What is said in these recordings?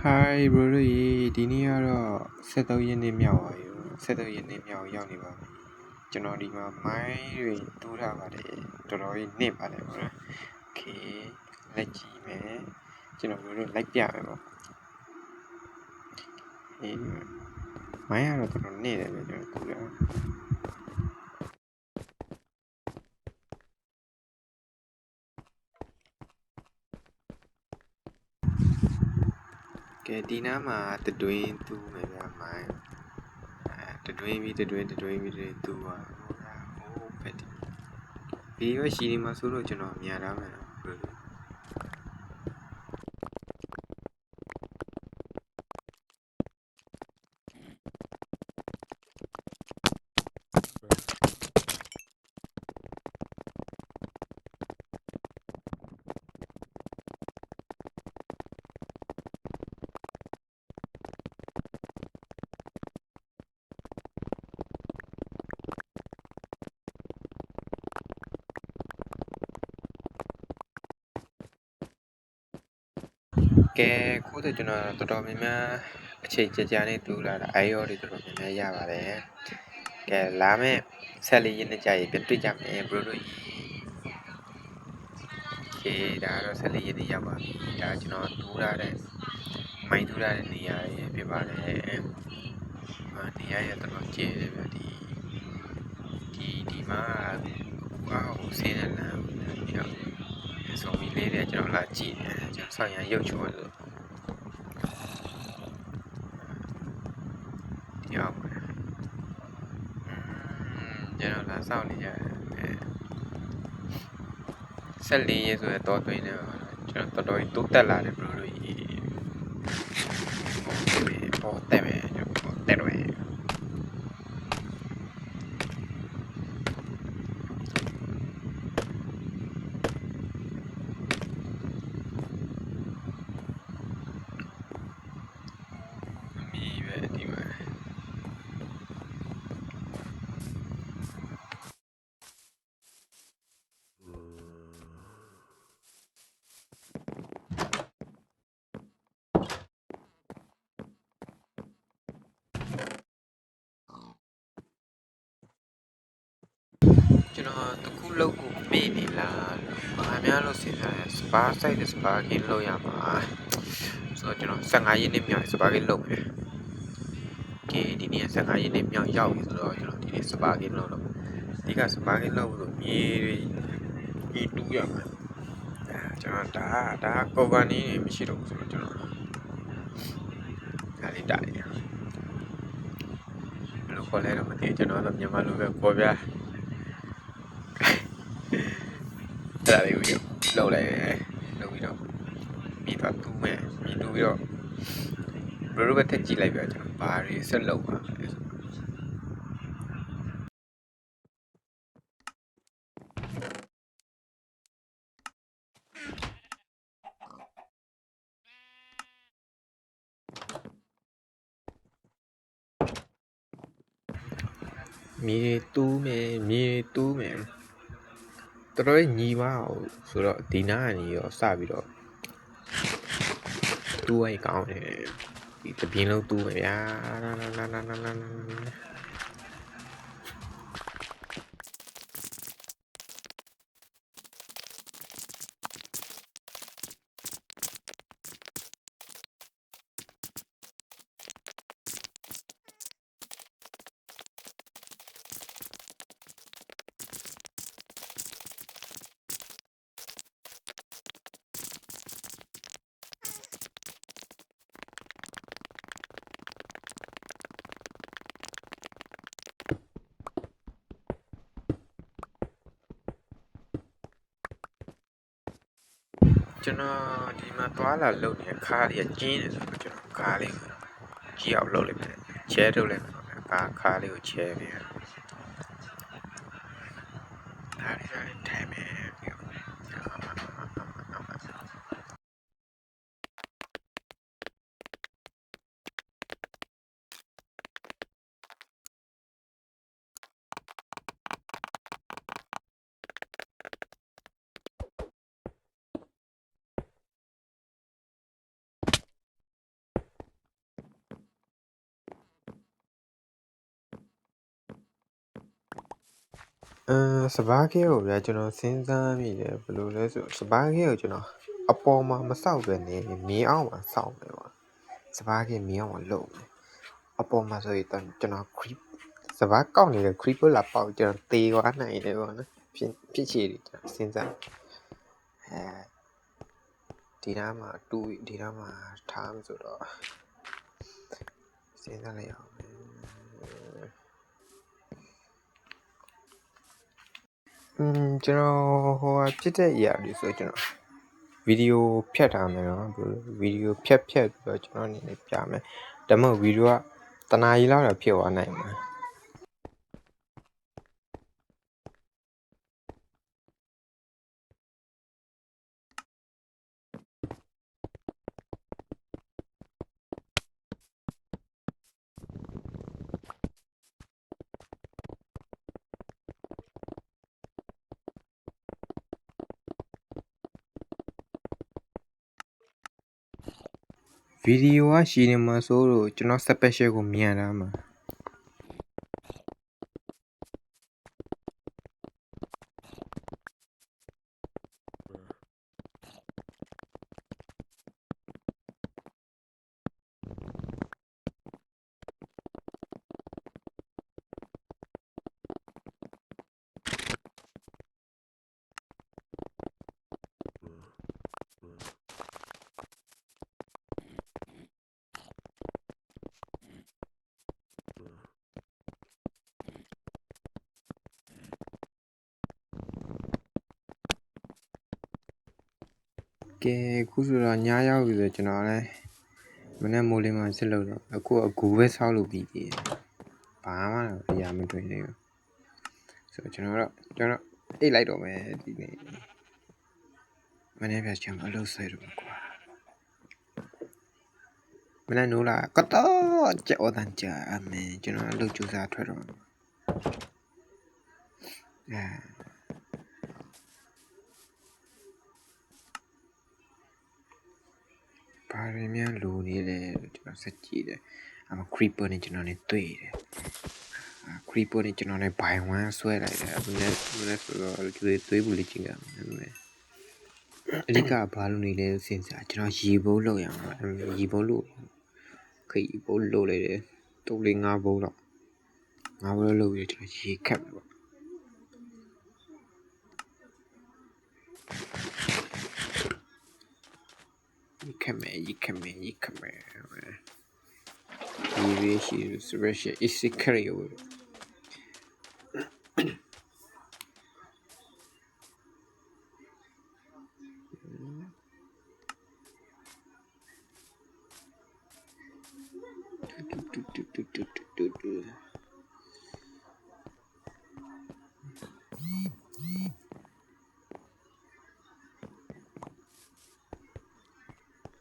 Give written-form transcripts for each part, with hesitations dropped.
Hi bro တို့ရေဒီနေ့ကတော့73ရက်နေ့မြောက်ပါပြီ73ရက်နေ့မြောက်ရောက်နေပါပြီကျွန်တော်ဒီမှာမိုင်းတွေတူးထားပါတယ်တော်တော်ကြီးနစ်ပါတယ်ဗောနော် Okay လက်ကြည့်မယ်ကျွန်တော်တို့လိုက်ပြမယ်ဗောမိုင်းကတော့တော်တော်နစ်တယ်ပဲကျွန်တော်တူးတာကဲဒီနားမှာတတွင်းတူးမယ်ဗျာမိုင်းတတွင်းပြီးတူးပါဟိုဖက်ဒီဗီဒီယိုရှိနေမှာဆိုတော့ကျွန်တော်မြင်ရတာမယ်နော်ကဲခုတော့ကျွန်တော်တော်တော်များများအချိန်ကြာနဲ့တူလာတာအိုင်ရောတွေတော်တော်များများရပါတယ်ကဲလာမယ့်ဆက်လေးရင်းနဲ့ကြာရင်ပြန်တွေ့ကြမယ်ဘရိုတို့ကဲဒါတော့ဆက်လေးရင်းနဲ့ရောက်ပါပြီဒါကျွန်တော်တူးလာတဲ့မိုင်းတူးလာတဲ့နေရာရဖြစ်ပါတယ်နေရာရတော်တော်ကျယ်တယ်ဗျဒီမှာဟိုဆင်းတဲ့လမ်းရောက်ဆိုပြီးလေးတွေကျွန်တော်လာကြည့်တယ်ကျွန်တော်ဆောင်းရရုပ်ချိုးလို့ရောက်ပါတယ်ကျွန်တော်လာစောင့်နေကြတယ်14ရက်ဆိုတော့တွင်းနေပါကျွန်တော်တော်တော်တိုးတက်လာတယ်ဘရိုတို့ကြီးပေါ်တက်မယ်ပေါ်တက်မယ်ကျွန်တော်တခုလောက်ကိုမေ့နေလားဘာများလို့စဉ်းစားရစပါဆိုင်တဲ့စပါကင်းလောက်ရမှာဆိုတော့ကျွန်တော်15ရက်နေ့မြောက်စပါကင်းလောက်မယ်ကဲဒီနေ့15ရက်နေ့မြောက်ရောက်ပြီဆိုတော့ကျွန်တော်ဒီနေ့စပါကင်းလောက်ဒီကစပါကင်းလောက်ဆိုမြေတွေတူးရမှာကျွန်တော်ဒါကော်ဗာနီမရှိတော့ဘူးဆိုတော့ကျွန်တော်ဒါလေးတားနေတယ်ဘယ်လိုခေါ်လဲတော့မသိကျွန်တော်တော့မြန်မာလိုပဲခေါ်ပြအဲ့ဒါလေးကိုလောက်လိုက်လောက်ပြီးတော့ပြီးတော့တူးမယ်ပြီးတူးပြီးတော့ဘယ်လိုပဲထက်ကြည့်လိုက်ပြကျွန်တော်ဘာတွေဆက်လုပ်ပါလဲမြေတူးမယ်တော်တော်ညီမအောင်ဆိုတော့ဒီနားကနေရောစပြီးတော့တူးလိုက်ကောင်းတယ်ဒီတပြင်းလုံးတူးမယ်ဗျာကျွန်တော်ဒီမှာသွားလာလုပ်နေတဲ့ခါးလေးကျင်းနေဆိုတော့ကျွန်တော်ခါးလေးကြည့်အောင်လုပ်လိုက်မယ်ချဲထုတ်လိုက်မယ်ခါးလေးကိုချဲပြီးဒါလေးထိုင်မယ် စပါးခဲကိုဗျာကျွန်တော်စဉ်းစားမိတယ်ဘယ်လိုလဲဆိုစပါးခဲကိုကျွန်တော်အပေါ်မှာမဆောက်ပဲနေမြင်းအောင်မှာဆောက်မယ်ပေါ့စပါးခဲမြင်းအောင်မှာလုပ်မယ်အပေါ်မှာဆိုရင်ကျွန်တော် creep စပါးကောက်နေတဲ့ creeper လာပေါက်ကျွန်တော်တေသွားနိုင်တယ်ပေါ့နော်ဖြစ်ချေတယ်ကျွန်တော်စဉ်းစားဒီနားမှာတူဒီနားမှာထားမှဆိုတော့စဉ်းစားလိုက်အောင်ကျွန်တော်ဟိုဖြစ်တဲ့အရာတွေဆိုကျွန်တော်ဗီဒီယိုဖြတ်ထားမယ်နော်ဗီဒီယိုဖြတ်ပြီးတော့ကျွန်တော်အနေနဲ့ပြမယ်ဒါမှမဟုတ်ဗီဒီယိုကတနားရီလောက်တော့ဖြစ်သွားနိုင်မှာဗီဒီယိုကရှိနေမှာဆိုတော့ကျွန်တော် special ကိုမြန်လာမှာကဲခုဆိုတော့ညရောက်ပြီဆိုကျွန်တော်လည်းမနေ့မိုးလေးမှဆက်လုပ်တော့အခုအကူပဲဆောက်လုပ်ပြီးပြီဘာမှအရာမတွေ့သေးဘူးဆိုတော့ကျွန်တော်အိတ်လိုက်တော့မယ်ဒီနေ့မနေ့ပြချင်အလုပ်ဆွဲတော့ကွာမနေ့နိုးလာကတော့ကြောက်တန်ကြအမေကျွန်တော်အလုပ်ကြိုးစားထွက်တော့ဘာရင်းများလိုနေလဲကျွန်တော်စက်ကြည့်တယ်အမ creeper နဲ့ကျွန်တော်နဲ့တွေ့တယ်creeper နဲ့ကျွန်တော်နဲ့ by one ဆွဲလိုက်တယ်မနေ့ဆိုတော့သွေးပူလေးချင်းကမယ်အဓိကဘာလို့နေလဲစဉ်းစားကျွန်တော်ရေဘိုးလောက်ရအောင်ရေဘိုးလို့ခေဘိုးလို့လိုက်တယ်3 4 5ဘိုးတော့5ဘိုးလို့ပြီးကျွန်တော်ရေခတ်ပေါ့ရေခတ်မယ်ရေရှိစပရှယ်အစ်စခရီယို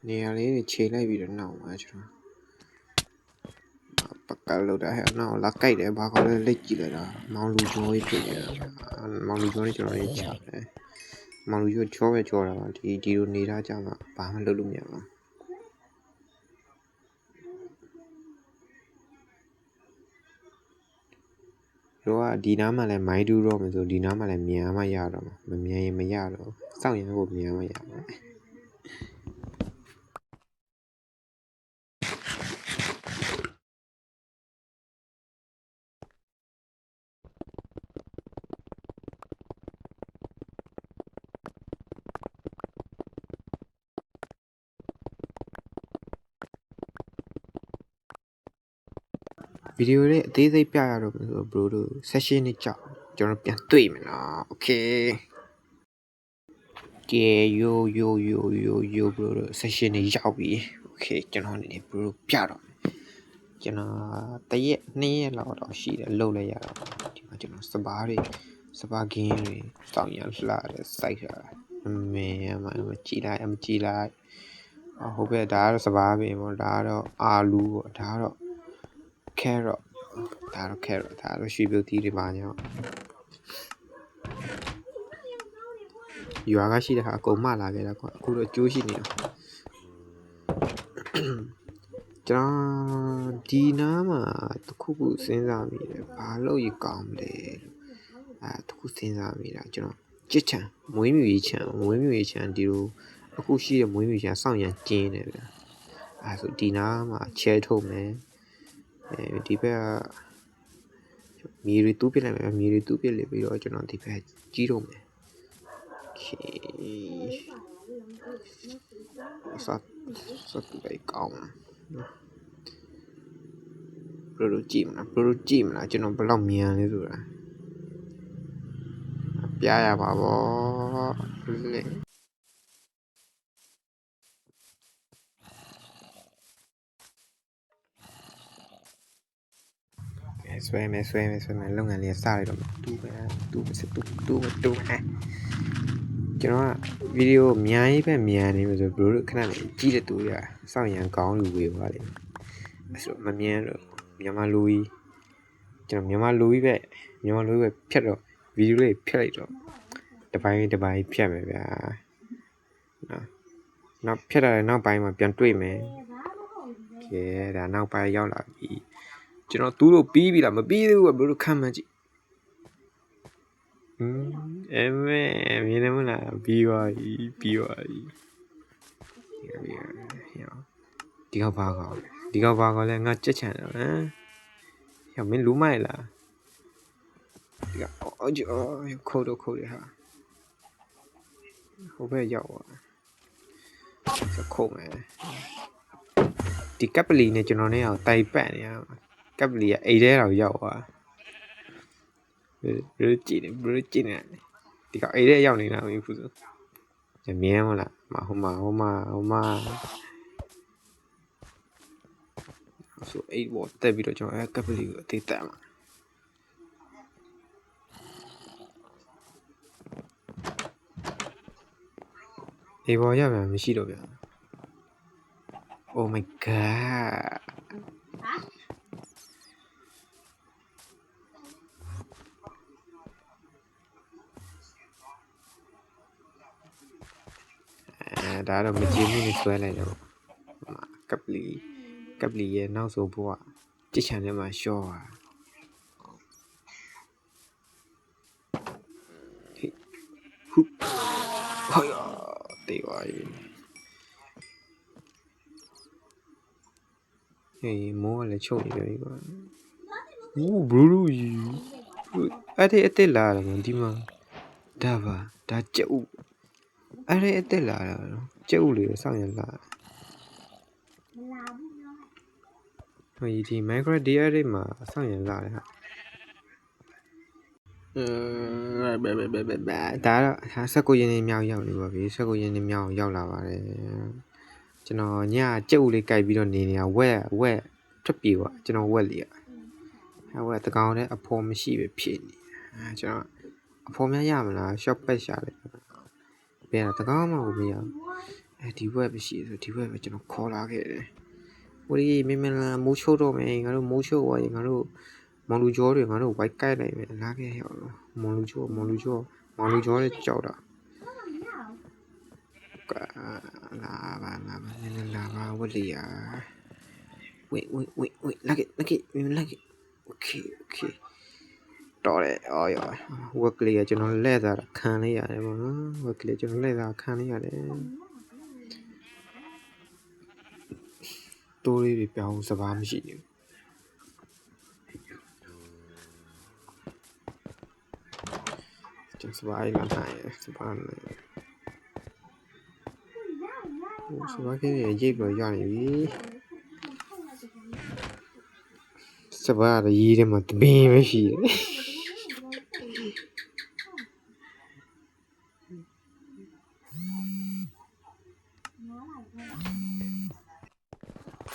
နေရာလေးခြေလိုက်ပြီးတော့နောက်ပါကျွန်တော်ပကလို့တာဟဲ့နောက်လာကြိုက်တယ်ဘာခေါ်လဲလက်ကြည့်လိုက်တာမောင်လူကျော်ကြီးဖြစ်နေတာမောင်လူကျော်နဲ့ကျွန်တော်ရေးချတယ်မောင်လူကျော်ချောပဲချောတာပါဒီလိုနေသားကြမှာဘာမှလုပ်လို့မရပါတော့ဒီနားမှာလည်းမိုင်းတူးတော့မယ်ဆိုဒီနားမှာလည်းမြန်မှရတော့မှာမမြန်ရင်မရတော့စောင့်ရင်ကိုမြန်မှရမှာဗီဒီယိုလေးအသေးစိတ်ပြရတော့မယ်ဆိုဘရိုတို့ session နဲ့ကြောက်ကျွန်တော်ပြန်တွေ့မယ်နော် okay ကဲ yo bro တို့ session တွေရောက်ပြီ okay ကျွန်တော်အနေနဲ့ bro ပြတော့ကျွန်တော်တရက်2ရက်လောက်တော့ရှိတယ်လှုပ်လိုက်ရတော့ဒီမှာကျွန်တော်စပါးခင်းတွေစောင့်ရလှတယ်စိုက်တာမကြည်လိုက်ဟုတ်ပဲဒါကတော့စပါးပင်ပေါ့ဒါကတော့အာလူပေါ့ဒါကတော့ carrot ဒါကတော့ရွှေပြုတ်သီးတွေပါညာရွာကရှိတဲ့ဟာအကုန်မလာခဲ့တာကွာအခုတော့ကျိုးရှိနေတာကျွန်တော်ဒီနားမှာတခုစဉ်းစားမိတယ်ဘာလို့ရကောင်းလဲ တခုစဉ်းစားမိတာကျွန်တော်ကြစ်ချံမွေးမြူရေးချံဒီလိုအခုရှိတဲ့မွေးမြူချံစောင့်ရန်ကျင်းတယ်ဗျာဆိုဒီနားမှာချဲထုတ်မယ်ဒီဘက်ကမြေတွေတူးပစ်လိုက်မယ်မြေတွေတူးပစ်လေပြီးတော့ကျွန်တော်ဒီဘက်ကြီးတော့မယ်โอเคစတူလိုက်ကောင်းဘယ်လိုကြည့်မလားကျွန်တော်ဘယ်လောက်မြန်လဲဆိုတာပြရပါဗောလေဆွဲမယ်လုပ်ငန်းလေးစလိုက်တော့တူးမယ်ကျွန်တော်ကဗီဒီယိုအများကြီးပဲမြန်နေမှာဆိုဘလို့ခဏလေးကြီးတဲ့တူရစောင့်ရန်ကောင်းလူဝေသွားတယ်အဲ့ဆိုမမြန်တော့မြန်မာလူကြီးကျွန်တော်မြန်မာလူကြီးပဲဖြတ်တော့ဗီဒီယိုလေးဖြတ်လိုက်တော့တပိုင်းဖြတ်မယ်ဗျာနောက်ဖြတ်တာနောက်ပိုင်းမှာပြန်တွေ့မယ်ကဲဒါနောက်ပိုင်းရောက်လာပြီကျွန်တော်တူးလို့ပြီးပြီလားမပြီးသေးဘူးဘလို့ခံမှန်းကြည့်မြင်နေမလားပြီးသွားပြီဒီကောက်ဘာကောလဲငါကြက်ချန်တယ်ဟမ်ဟဲ့မင်းလူမိုက်လားဒီကခုတ်ရဟာဟိုဘက်ရောက်သွားခုတ်မယ်ဒီကပ်ပလီနဲ့ကျွန်တော်နဲ့အောင်တိုင်ပတ်နေရကပ်ပလီကအိတ်ထဲတော့ရောက်သွားဘယ်ကြည့်နေဒီကအိတ်ထဲရောက်နေတာမင်းဖူးဆိုမြင်မလားဟိုမှာဆိုအိတ်ပေါ်တက်ပြီးတော့ကျွန်တော်ကပ်ပလီကိုအသေးတက်မှာအေးပေါ်ရမှာမရှိတော့ဗျာ Oh my god ဒါတော့မကြည့်မှုနဲ့ဆွဲလိုက်တော့ကပ်ပလီရဲ့နောက်ဆုံးဘဝကြစ်ချန်ထဲမှာရှော့ပါဟုဟာတေးပါပြီဟေးမိုးကလည်းချုပ်နေပြီကွာဘလူးကြီးအဲ့အစ်လာတယ်ဒီမှာဒါကြက်ဥအဲ့အစ်လာတာကြက်ဥလေးကိုစောင့်ရလာဟိုဒီ Minecraft DR တွေမှာစောင့်ရလာတယ်ဟာဒါတော့19ရင်းနေမြောက်ရောက်နေပါပြီ19ရင်းနေမြောက်ရောက်လာပါတယ်ကျွန်တော်ညကြက်ဥလေးကြိုက်ပြီးတော့နေနေတာဝက်ထွက်ပြေပါကျွန်တော်ဝက်လေးဝက်တကောင်နဲ့အဖော်မရှိပဲဖြစ်နေကျွန်တော်အဖော်များရမလား shop ပတ်ရှာလိုက်ဘယ်တကောင်မှမရဒီဝက်မရှိဆိုဒီဝက်ပဲကျွန်တော်ခေါ်လာခဲ့တယ်ဟိုဒီမင်းလာမိုးချိုးတော့မယ်ငါတို့မိုးချိုးသွားရင်ငါတို့မောင်လူကျော်တွေငါတို့ဝိုက်ကိုက်လိုက်မယ်လာခဲ့ဟဲ့မောင်လူကျော်တွေကြောက်တာလာပါဝက်လီယာဝေးလာခဲ့မင်းလာခဲ့โอเคတော်တယ်အော်ရဝက်ကလေးကကျွန်တော်လက်သားခံလိုက်ရတယ်ပေါ့နော်ဝက်ကလေးကျွန်တော်လက်သားခံလိုက်ရတယ်တိုးလေးတွေပြောင်းစပါးမရှိဘူးကျွန်တော်စပါးလာနိုင်စပါးကလေးရိပ်ပေါ်ရနေပြီစပါးရေးတယ်မှာတပင်းပဲရှိတယ်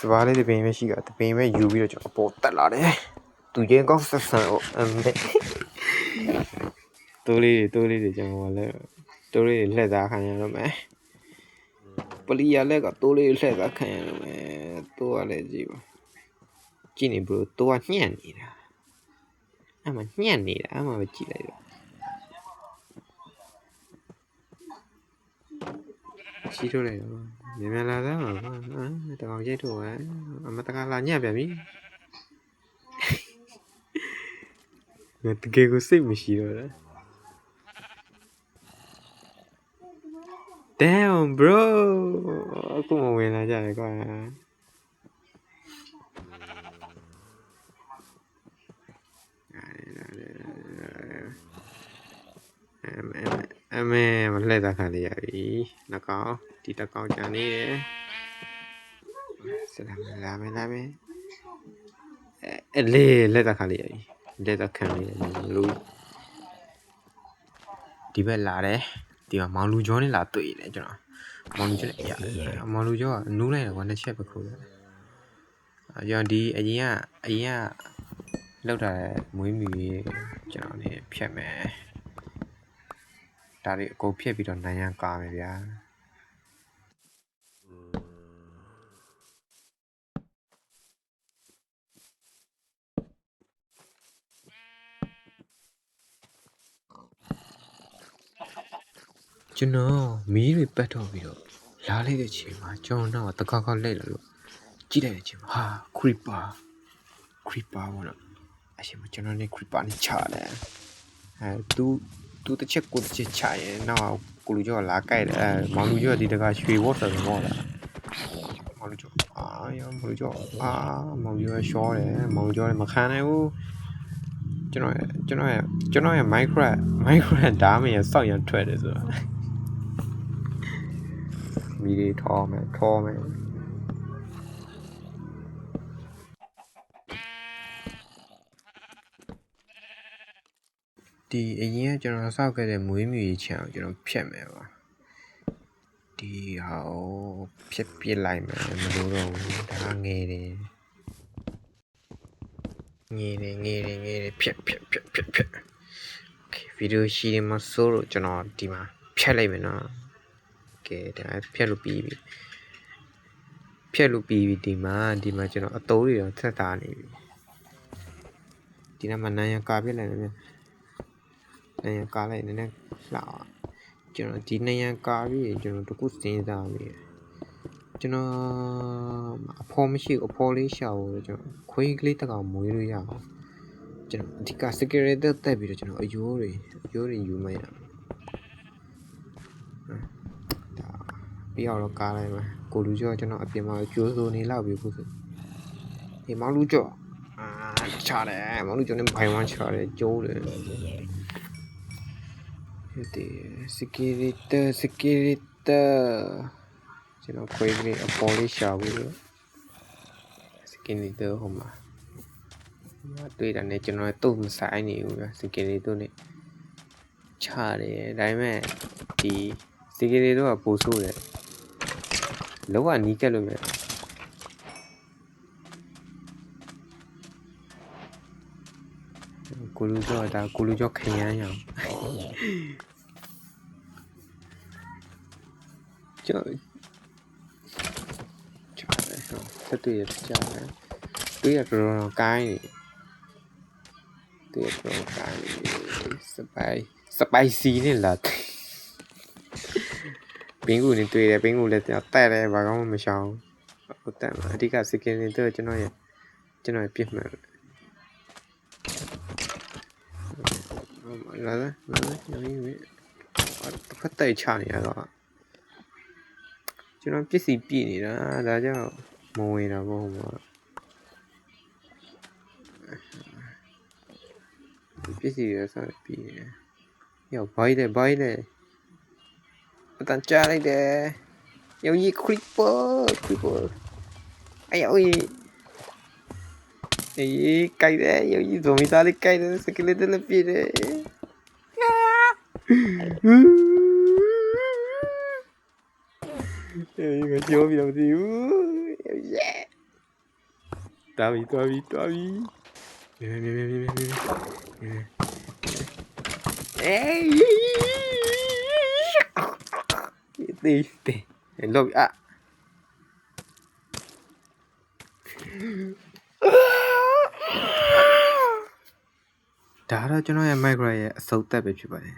စပါးလေးတပင်းပဲရှိတာတပင်းပဲယူပြီးတော့ကျွန်တော်ပေါ်တက်လာတယ်သူရင်ကောင်းဆက်ဆံ哦တိုးလေးတွေကျွန်တော်လည်းတိုးလေးတွေလှည့်စားခံရတော့မယ်ပလီယာလက်ကတိုးလေးလှည့်စားခံရတော့မယ်တိုးရလဲကြည့်ပါကြည့်နေဘလို့တိုးကညံ့နေတာအမှညံ့နေတာအမှပဲကြည့်လိုက်တော့ရှိတော့လေမြန်လာသားပါတကောင်ရိတ်တော့အမတကလာညံ့ပြန်ပြီ ငါတကယ်ကိုစိတ်မရှိတော့လား Damn bro အခုမဝင်လာကြတယ်ကွာအမေမလှည့်တာခံရပြီနှကောင်ဒီတစ်ကောင်ကြံနေတယ်စလာမယ်လေလက်တာခံရပြီလက်တာခံရလို့ဒီဘက်လာတယ်ဒီမှာမောင်လူကျော်နဲ့လာတွေ့တယ်ကျွန်တော်မောင်လူကျော်နဲ့မောင်လူကျော်ကနူးလိုက်တယ်ကွာနှစ်ချက်ပဲခိုးတယ်ကျွန်တော်ဒီအရင်ကလောက်တာမွေးမြူရေးကျွန်တော်နေဖြတ်မယ်ဒါတွေအကုန်ဖြတ်ပြီးတော့နိုင်ရကားမယ်ဗျာကျွန်တော်မီးတွေပတ်တော့ပြီးတော့လာလိုက်တဲ့ချိန်မှာကျွန်တော်တော့တကောက်ကောက်လိုက်လာလို့ကြည့်လိုက်တဲ့ချိန်မှာဟာခရီပါပေါ့နော်အရှင်မကျွန်တော်နေခရီပါနေချတယ်သူတစ်ချက်ကိုတစ်ချက်ချရင်နောက်ကိုလူကျော်လာကြိုက်တယ်မောင်လူကျော်ဒီတကရွှေဘောဆိုတော့မောလားမောင်လူကျော်မောင်လူကျော်မောင်လူကျော်ရှောတယ်မောင်လူကျော်လည်းမခံနိုင်ဘူးကျွန်တော်ရဲ့ Minecraft ဓာတ်မရစောက်ရထွက်တယ်ဆိုတော့မီးတွေထောမယ်ဒီအရင်ကကျွန်တော်စောက်ခဲ့တဲ့မွေးမြူရေးချံကိုကျွန်တော်ဖြတ်မယ်ပါဒီဟာကိုဖြတ်ပြစ်လိုက်မယ်မလို့တော့ဘူးဒါငယ်တယ်ဖြတ်โอเคဗီဒီယိုရှိတယ်မဆိုးတော့ကျွန်တော်ဒီမှာဖြတ်လိုက်မယ်နော်โอเคဒါဖြတ်လို့ပြီးပြီဒီမှာကျွန်တော်အတိုးတွေတော့ဆက်သားနေပြီဒီနေ့မှနိုင်ရကာပြစ်လိုက်မယ်နိုင်ရကာလိုက်နည်းနည်းလှအောင်ကျွန်တော်ဒီနိုင်ရကာပြီးကျွန်တော်တခုစဉ်းစားပြီကျွန်တော်အဖော်မရှိဘူးအဖော်လေးရှာဖို့ကျွန်တော်ခွေးကလေးတစ်ကောင်မွေးလို့ရအောင်ကျွန်တော်အဓိက security တက်ပြီးတော့ကျွန်တော်အယိုးတွေယူမရဒါပြီးတော့ကားလိုက်မှာကိုလူကျော်ကျွန်တော်အပြင်မှာကျိုးစိုးနေလောက်ပြီခုဆိုဒီမောင်လူကျော်ချတယ်မောင်လူကျော်နဲ့ဘိုင်ဝမ်ချတယ်ကျိုးတယ်ဒီ security ကျွန်တော်ခွေးကလေးအပေါ်လေးရှာဘူး security ဟိုမှာတွေ့တာနဲ့ကျွန်တော်တုံ့မဆိုင်နေဘူးဗျ security တို့နဲ့ချတယ်ဒါပေမဲ့ဒီ security တို့ကပို့ဆိုးတယ်လောကနီးကက်လို့ပဲကိုလူကျော်ခရမ်းရအောင်ကျော်ဆက်တွေ့ရကြတယ်တွေ့ရတော့ကိုင်းစပိုင်စီနဲ့လာပင်ကူနေတွေ့တယ်ပင်ကူလည်းတက်တယ်ဘာကောင်းမှမရှောင်ဟုတ်တယ်အဓိကစကင်နေတော့ကျွန်တော်ပြစ်မှန်လာရောင်းရဖတ်တိုက်ချနေရတော့ကျွန်တော်ပစ္စည်းပြည့်နေတာဒါကြောင့်မဝင်တာပေါ့ဟိုမှာပစ္စည်းရစားပြည့်နေရောက်ဘိုင်းလေအတန်ကြားလိုက်တယ်ရောက်ကြီး creeper အေးကြိုက်တယ်ရောက်ကြီးဇွန်မီသားလေးကြိုက်တယ်စကလက်လည်းပြည့်တယ်အေးငါကြောပြီးတော့မသိဘူးတော်ပြီမြင်အေးတေလောပြီဒါတော့ကျွန်တော်ရဲ့ Minecraft ရဲ့အစုပ်သက်ပဲဖြစ်ပါတယ်